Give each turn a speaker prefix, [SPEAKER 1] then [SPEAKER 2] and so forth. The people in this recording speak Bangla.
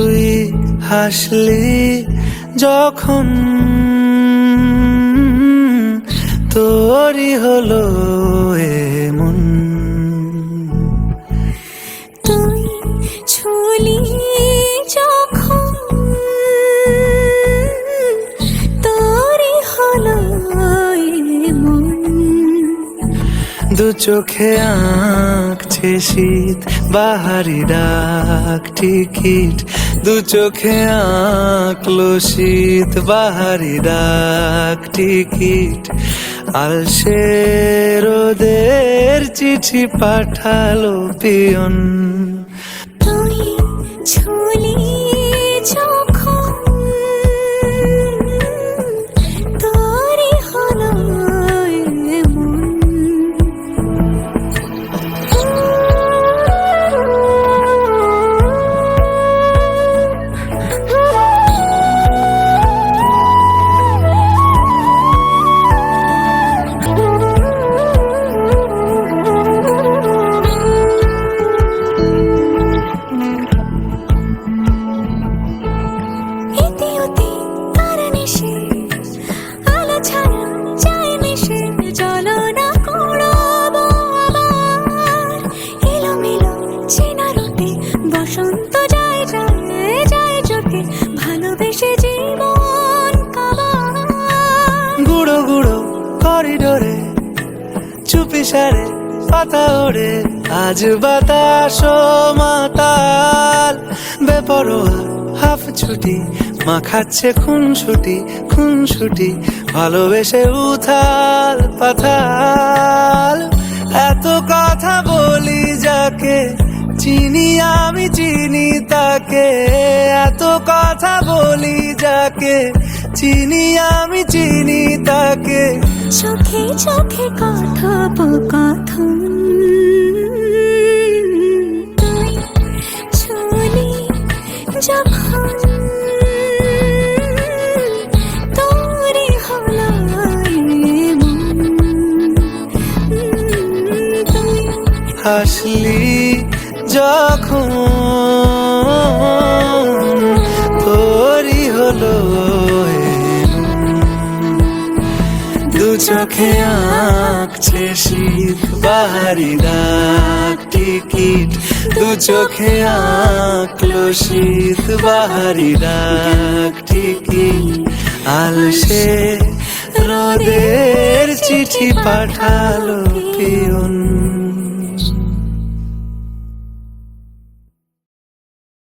[SPEAKER 1] তুই হাসলি যখন তোরই হলো এমন।
[SPEAKER 2] তুই ছুলি যখন তোরই হলো এমন।
[SPEAKER 1] দু চোখে আঁকছে শীত বাহারি ডাক টিকিট, দু চোখে আঁকলো শীত বাহারি ডাক টিকিট। আলসে রোদের চিঠি পাঠালো পিয়ন।
[SPEAKER 2] তুই ছুলি যখন তোরই হলো এমন। আলো ছাড়া যায় মিশে চলো না কুড়াবো আবার এলোমেলো চেনা রুটে বসন্ত যায় যায় যায় চোখে ভালোবেসে জীবন কাবার।
[SPEAKER 1] গুঁড়ো গুঁড়ো করিডোরে চুপি সারে পাতা ওড়ে, আজ বাতাস মাতাল বেপরোয়া হাফ ছুটি মাখাচ্ছে খুনসুটি ভালোবেসে উথাল পাথাল। এত কথা বলি যাকে চিনি আমি চিনি তাকে, এত কথা বলি যাকে চিনি আমি চিনি তাকে।
[SPEAKER 2] চোখে চোখে কথোপকথন তুই ছুলি যখন তোরই হলো এমন। তুই
[SPEAKER 1] হাসলি যখন তোরই হলো এমন। দু চোখে আঁকছে শীত বাহারি ডাক টিকিট, দু চোখে আঁকলো শীত বাহারি ডাক টিকিট। আলসে রোদের চিঠি পাঠালো পিয়ন।